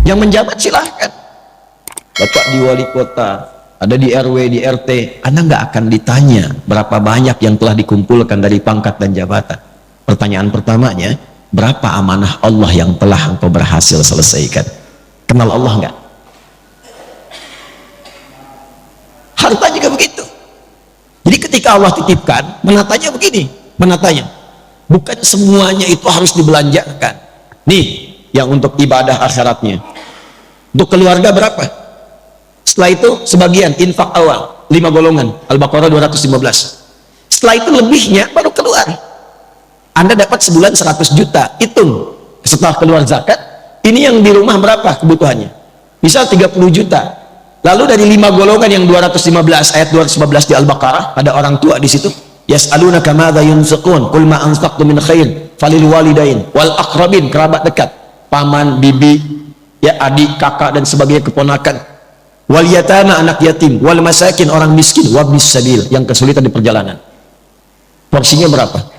Yang menjabat silahkan. Bapak di wali kota, ada di RW, di RT, Anda nggak akan ditanya berapa banyak yang telah dikumpulkan dari pangkat dan jabatan. Pertanyaan pertamanya, berapa amanah Allah yang telah engkau berhasil selesaikan? Kenal Allah nggak? Harta juga begitu. Jadi ketika Allah titipkan, menatanya begini, menatanya. Bukan semuanya itu harus dibelanjakan. Nih, yang untuk ibadah akhiratnya. Untuk keluarga berapa? Setelah itu sebagian infak awal, 5 golongan, Al-Baqarah 215. Setelah itu lebihnya baru keluar. Anda dapat sebulan 100 juta, hitung. Setelah keluar zakat, ini yang di rumah berapa kebutuhannya? Misal 30 juta. Lalu dari 5 golongan yang 215, ayat 215 di Al-Baqarah, ada orang tua di situ. Yas'alunaka madza yunfiqun qul ma anfaqtum min khair falil walidain wal aqrabin, kerabat dekat, paman, bibi, ya adik, kakak dan sebagainya, keponakan, wal yatama, anak yatim, wal masakin, orang miskin, wabnis sabil, yang kesulitan di perjalanan. Porsinya berapa?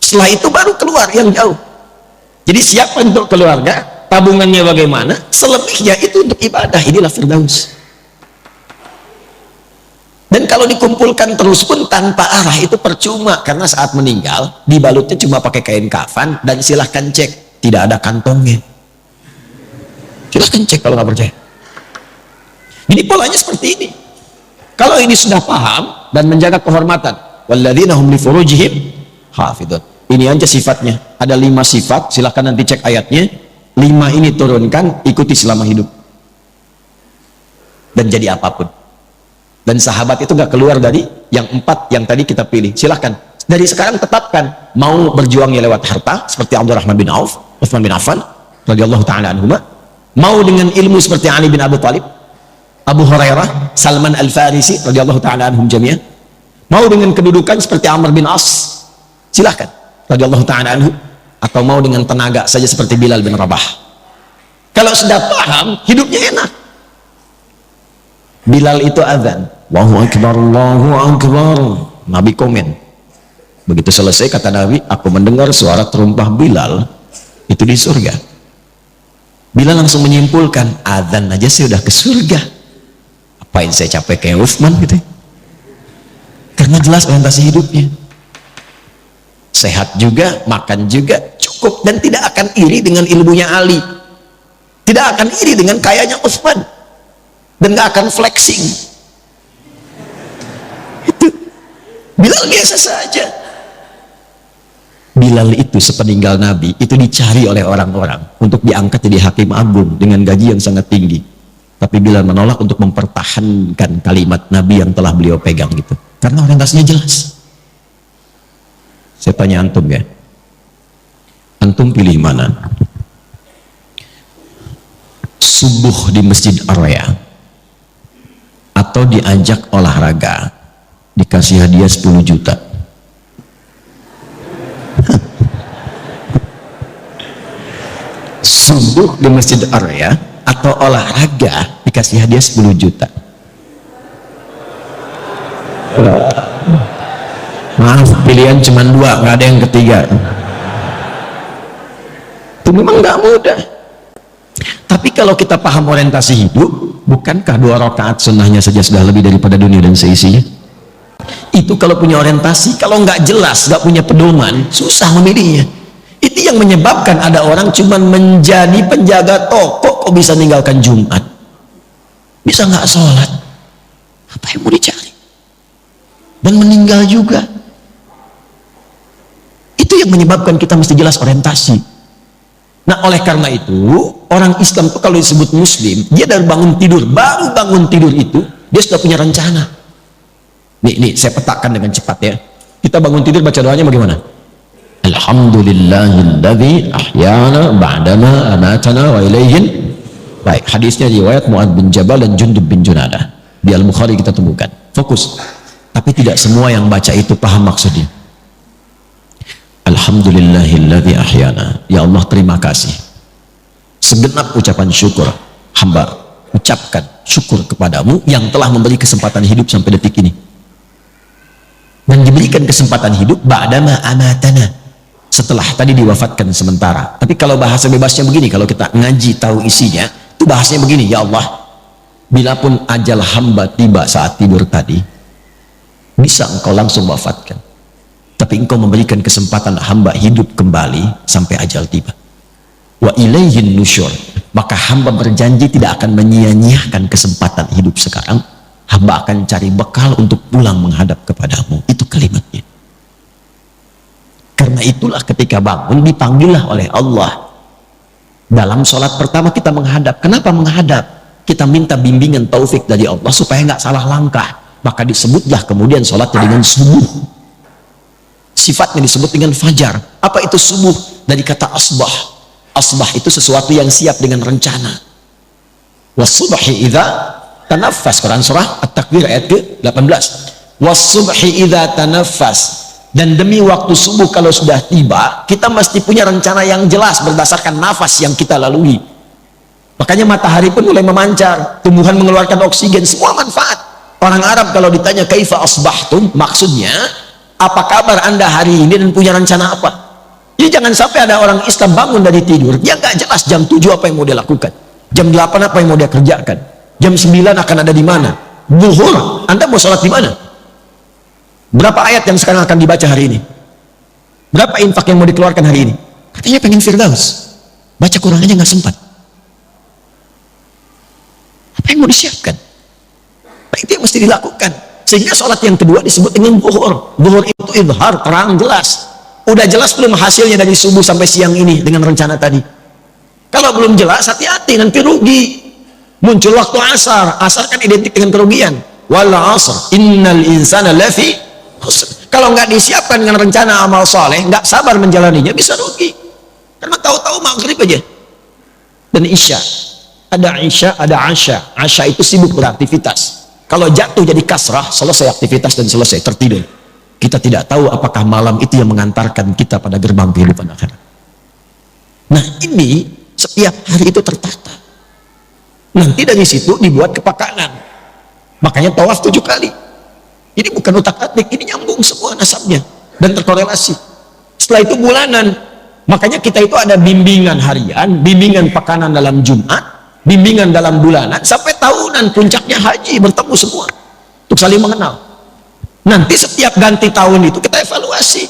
Setelah itu baru keluar yang jauh. Jadi siapa untuk keluarga, tabungannya bagaimana, selebihnya itu untuk ibadah. Inilah Firdaus. Dan kalau dikumpulkan terus pun tanpa arah itu percuma, karena saat meninggal dibalutnya cuma pakai kain kafan dan silahkan cek, tidak ada kantongnya. Silahkan cek kalau nggak percaya. Jadi polanya seperti ini. Kalau ini sudah paham dan menjaga kehormatan, walladzina hum li furujihim hafidun. Ini aja sifatnya. Ada 5 sifat, silahkan nanti cek ayatnya. 5 ini turunkan, ikuti selama hidup. Dan jadi apapun. Dan sahabat itu gak keluar dari yang 4 yang tadi kita pilih. Silahkan dari sekarang tetapkan, mau berjuangnya lewat harta seperti Abdurrahman bin Auf, Utsman bin Affan radhiyallahu ta'ala anhuma, mau dengan ilmu seperti Ali bin Abi Thalib, Abu Hurairah, Salman Al-Farisi radhiyallahu ta'ala anhum jami'an, mau dengan kedudukan seperti Amr bin As, silahkan radhiyallahu ta'ala anhu, atau mau dengan tenaga saja seperti Bilal bin Rabah. Kalau sudah paham, hidupnya enak. Bilal itu azan, Allahu Akbar, Allahu Akbar. Nabi komen. Begitu selesai kata Nabi, aku mendengar suara terumpah Bilal itu di surga. Bilal langsung menyimpulkan, azan aja saya udah ke surga. Apain saya capek kayak Utsman gitu. Karena jelas orientasi hidupnya. Sehat juga, makan juga, cukup, dan tidak akan iri dengan ilmunya Ali. Tidak akan iri dengan kayanya Utsman. Dan gak akan flexing. Itu Bilal biasa saja. Bilal itu sepeninggal Nabi itu dicari oleh orang-orang untuk diangkat jadi hakim agung dengan gaji yang sangat tinggi, tapi Bilal menolak untuk mempertahankan kalimat Nabi yang telah beliau pegang gitu, karena orientasinya jelas. Saya tanya antum ya, antum pilih mana? Subuh di Masjid Ar-Raya atau diajak olahraga dikasih hadiah 10 juta? Subuh di Masjid Ar-Raya atau olahraga dikasih hadiah 10 juta? Maaf, pilihan cuma 2, nggak ada yang ketiga. Itu memang nggak mudah. Tapi kalau kita paham orientasi hidup, bukankah 2 rakaat sunnahnya saja sudah lebih daripada dunia dan seisinya? Itu kalau punya orientasi. Kalau nggak jelas, nggak punya pedoman, susah memilihnya. Itu yang menyebabkan ada orang cuman menjadi penjaga toko kok bisa meninggalkan Jumat, bisa nggak sholat, apa yang mau dicari, dan meninggal juga. Itu yang menyebabkan kita mesti jelas orientasi. Nah, oleh karena itu orang Islam itu kalau disebut muslim, dia dari bangun tidur, baru bangun tidur itu dia sudah punya rencana. Nih saya petakan dengan cepat ya. Kita bangun tidur baca doanya bagaimana? Alhamdulillahilladzi ahyana ba'dama amatana wa ilaihin. Baik, hadisnya riwayat Mu'adz bin Jabal dan Jundub bin Junadah di Al-Bukhari kita temukan. Fokus. Tapi tidak semua yang baca itu paham maksudnya. Alhamdulillahilladzi ahyana, ya Allah terima kasih, segenap ucapan syukur hamba ucapkan syukur kepadamu yang telah memberi kesempatan hidup sampai detik ini, dan diberikan kesempatan hidup ba'dama amatana, setelah tadi diwafatkan sementara. Tapi kalau bahasa bebasnya begini, kalau kita ngaji tahu isinya, Itu bahasanya begini, ya Allah, bila pun ajal hamba tiba saat tidur tadi, bisa engkau langsung wafatkan, tapi engkau memberikan kesempatan hamba hidup kembali sampai ajal tiba. Wa ilaihin nusyur, maka hamba berjanji tidak akan menyia-nyiakan kesempatan hidup sekarang. Hamba akan cari bekal untuk pulang menghadap kepadamu. Itu kalimatnya. Karena itulah ketika bangun dipanggillah oleh Allah. Dalam sholat pertama kita menghadap. Kenapa menghadap? Kita minta bimbingan taufik dari Allah supaya nggak salah langkah. Maka disebutlah kemudian sholatnya dengan subuh. Sifatnya disebut dengan fajar. Apa itu subuh? Dari kata asbah. Asbah itu sesuatu yang siap dengan rencana. Wasubhi idza tanaffas, Quran surah At-Takwir ayat ke-18. Wasubhi idza tanaffas, dan demi waktu subuh kalau sudah tiba, kita mesti punya rencana yang jelas berdasarkan nafas yang kita lalui. Makanya matahari pun mulai memancar, tumbuhan mengeluarkan oksigen, semua manfaat. Orang Arab kalau ditanya kaifa asbahtum, maksudnya apa kabar anda hari ini dan punya rencana apa. Jadi jangan sampai ada orang Islam bangun dari tidur, dia nggak jelas jam 7 apa yang mau dia lakukan, jam 8 apa yang mau dia kerjakan, jam 9 akan ada di mana, zuhur anda mau sholat di mana, berapa ayat yang sekarang akan dibaca hari ini, berapa infak yang mau dikeluarkan hari ini. Katanya pengen firdaus, baca Quran aja nggak sempat. Apa yang mau disiapkan? Nah, itu yang mesti dilakukan. Sehingga sholat yang kedua disebut dengan zuhur. Zuhur itu idhar, terang, jelas. Udah jelas belum hasilnya dari subuh sampai siang ini dengan rencana tadi? Kalau belum jelas, hati-hati, nanti rugi. Muncul waktu asar, asar kan identik dengan kerugian. Wal asr innal insana lafi khusr. Kalau nggak disiapkan dengan rencana amal soleh, nggak sabar menjalaninya, bisa rugi. Karena tahu-tahu maghrib aja dan isya. Ada isya, ada asya. Asya itu sibuk beraktivitas. Kalau jatuh jadi kasrah, selesai aktivitas dan selesai tertidur. Kita tidak tahu apakah malam itu yang mengantarkan kita pada gerbang kehidupan akhirat. Nah, ini setiap hari itu tertata. Nanti dari situ dibuat kepakanan. Makanya tawaf 7 kali. Ini bukan utak-atik, ini nyambung semua nasabnya dan terkorelasi. Setelah itu bulanan. Makanya kita itu ada bimbingan harian, bimbingan pekanan dalam Jumat, bimbingan dalam bulanan, sampai tahunan, puncaknya haji, bertemu semua untuk saling mengenal. Nanti setiap ganti tahun itu kita evaluasi.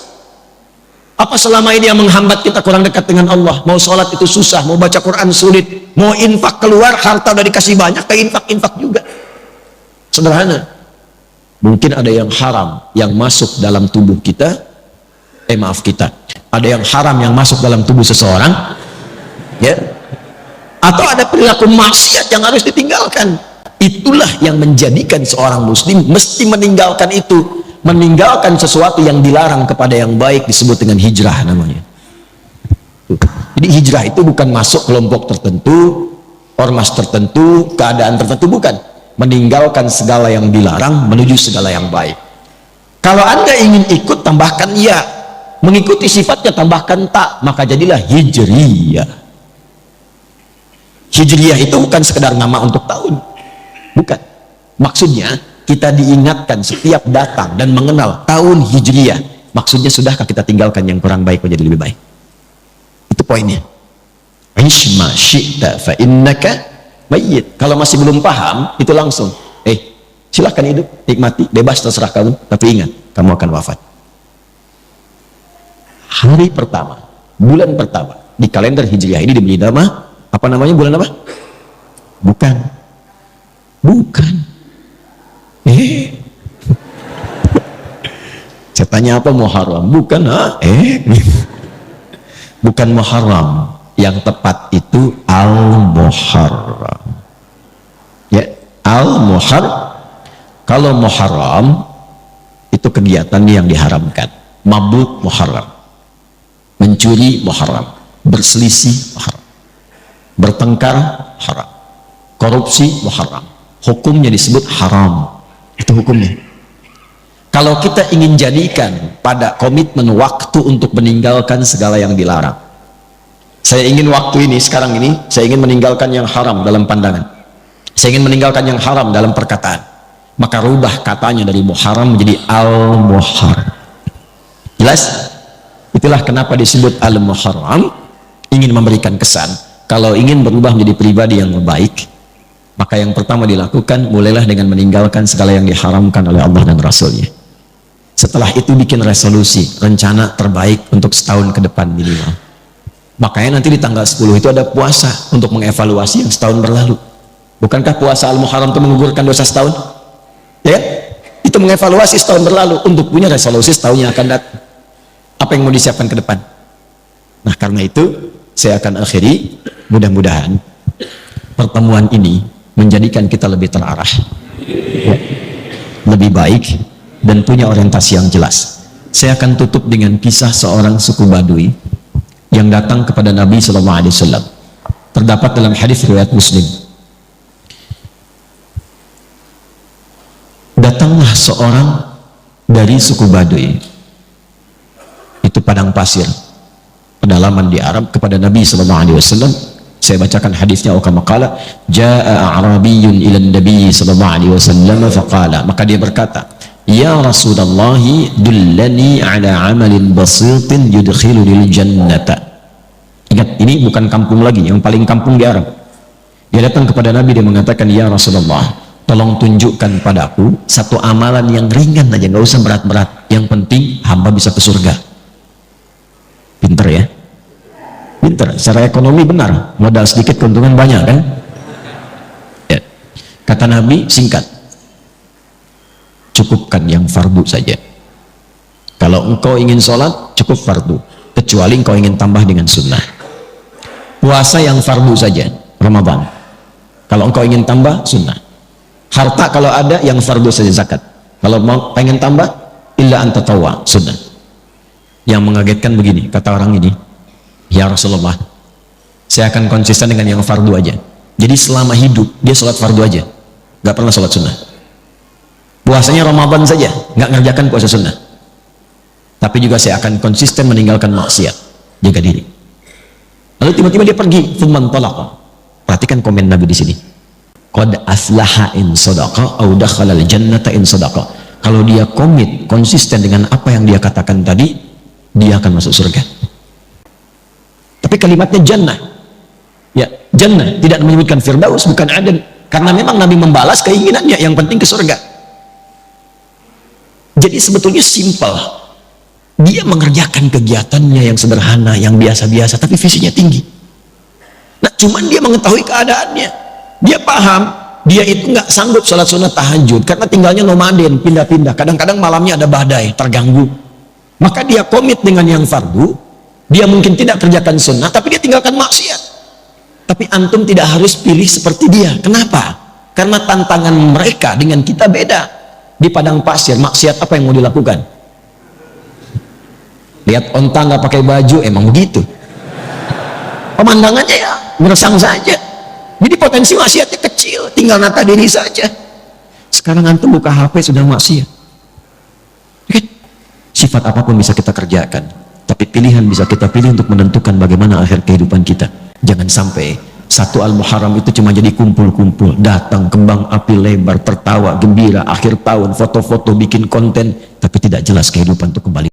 Apa selama ini yang menghambat kita kurang dekat dengan Allah? Mau sholat itu susah, mau baca Quran sulit, mau infak keluar, harta udah dikasih banyak, kayak infak juga. Sederhana. Mungkin ada yang haram yang masuk dalam tubuh kita, ada yang haram yang masuk dalam tubuh seseorang, ya, atau ada perilaku maksiat yang harus ditinggalkan. Itulah yang menjadikan seorang muslim mesti meninggalkan itu, meninggalkan sesuatu yang dilarang kepada yang baik, disebut dengan hijrah namanya. Jadi hijrah itu bukan masuk kelompok tertentu, ormas tertentu, keadaan tertentu, bukan. Meninggalkan segala yang dilarang menuju segala yang baik. Kalau anda ingin ikut, tambahkan ya, mengikuti sifatnya tambahkan tak, maka jadilah hijriyah. Hijriyah itu bukan sekedar nama untuk tahun, bukan. Maksudnya kita diingatkan setiap datang dan mengenal tahun hijriyah. Maksudnya sudahkah kita tinggalkan yang kurang baik menjadi lebih baik? Itu poinnya. Ishma syi'ta fa innaka mayyit. Kalau masih belum paham, itu langsung silahkan hidup, nikmati, bebas, terserah kamu, tapi ingat, kamu akan wafat. Hari pertama, bulan pertama di kalender hijriyah ini diberi nama apa namanya? Bulan apa? Bukan. Saya tanya apa? Muharram. Bukan. Bukan Muharram. Yang tepat itu Al-Muharram. Ya, Al-Muharram. Kalau Muharram itu kegiatan yang diharamkan. Mabuk Muharram, mencuri Muharram, berselisih Muharram, bertengkar haram, korupsi Muharram. Hukumnya disebut haram. Itu hukumnya. Kalau kita ingin jadikan pada komitmen waktu untuk meninggalkan segala yang dilarang, saya ingin waktu ini, sekarang ini, saya ingin meninggalkan yang haram dalam pandangan, saya ingin meninggalkan yang haram dalam perkataan, maka rubah katanya dari Muharram menjadi Al-Muharram. Jelas? Itulah kenapa disebut Al-Muharram, ingin memberikan kesan kalau ingin berubah menjadi pribadi yang baik, maka yang pertama dilakukan, mulailah dengan meninggalkan segala yang diharamkan oleh Allah dan Rasulnya. Setelah itu bikin resolusi, rencana terbaik untuk setahun ke depan minimal. Makanya nanti di tanggal 10 itu ada puasa untuk mengevaluasi yang setahun berlalu. Bukankah puasa Al-Muharram itu menggugurkan dosa setahun? Ya, itu mengevaluasi setahun berlalu untuk punya resolusi setahun yang akan datang. Apa yang mau disiapkan ke depan? Nah, karena itu saya akan akhiri, mudah-mudahan pertemuan ini menjadikan kita lebih terarah, ya, lebih baik, dan punya orientasi yang jelas. Saya akan tutup dengan kisah seorang suku Badui yang datang kepada Nabi SAW. Terdapat dalam hadis riwayat Muslim. Datanglah seorang dari suku Badui, itu padang pasir, pedalaman di Arab, kepada Nabi SAW. Saya bacakan hadisnya. Kama qala, jaa a'rabiyyun ila Nabi sallallahu alaihi wasallam faqala, maka dia berkata, ya Rasulullah, dullani ala amalin basitin yudkhilunil jannata. Ingat, ini bukan kampung lagi, yang paling kampung di Arab. Dia datang kepada Nabi, dia mengatakan, ya Rasulullah, tolong tunjukkan padaku satu amalan yang ringan aja, nggak usah berat-berat, yang penting hamba bisa ke surga. Pinter ya, pinter, secara ekonomi benar, modal sedikit keuntungan banyak kan. Ya. Kata Nabi, singkat, cukupkan yang fardu saja. Kalau engkau ingin sholat, cukup fardu, kecuali engkau ingin tambah dengan sunnah. Puasa yang fardu saja, Ramadan. Kalau engkau ingin tambah, sunnah. Harta kalau ada, yang fardu saja, zakat. Kalau mau pengen tambah, illa anta tawwa, sunnah. Yang mengagetkan begini, kata orang ini, ya Rasulullah, saya akan konsisten dengan yang fardu aja. Jadi selama hidup dia sholat fardu aja, nggak pernah sholat sunnah. Puasanya Ramadan saja, nggak ngerjakan puasa sunnah. Tapi juga saya akan konsisten meninggalkan maksiat, jaga diri. Lalu tiba-tiba dia pergi, thumman talaqa. Perhatikan komen Nabi di sini. Qad aflaha in sadaqa au dakhala al-jannata in sadaqa. Kalau dia komit, konsisten dengan apa yang dia katakan tadi, dia akan masuk surga. Tapi kalimatnya jannah, ya jannah, tidak menyebutkan firdaus, bukan aden, karena memang Nabi membalas keinginannya, yang penting ke surga. Jadi sebetulnya simpel, dia mengerjakan kegiatannya yang sederhana, yang biasa-biasa, tapi visinya tinggi. Nah, cuman dia mengetahui keadaannya, dia paham, dia itu nggak sanggup sholat sunat tahajud, karena tinggalnya nomaden, pindah-pindah, kadang-kadang malamnya ada badai, terganggu. Maka dia komit dengan yang fardu. Dia mungkin tidak kerjakan sunnah, tapi dia tinggalkan maksiat. Tapi antum tidak harus pilih seperti dia. Kenapa? Karena tantangan mereka dengan kita beda. Di padang pasir, maksiat apa yang mau dilakukan? Lihat onta nggak pakai baju, emang begitu. Pemandangannya ya meresang saja. Jadi potensi maksiatnya kecil, tinggal nata diri saja. Sekarang antum buka HP sudah maksiat. Sifat apapun bisa kita kerjakan, tapi pilihan bisa kita pilih untuk menentukan bagaimana akhir kehidupan kita. Jangan sampai satu Al-Muharram itu cuma jadi kumpul-kumpul, datang kembang api lebar, tertawa gembira, akhir tahun foto-foto, bikin konten, tapi tidak jelas kehidupan untuk kembali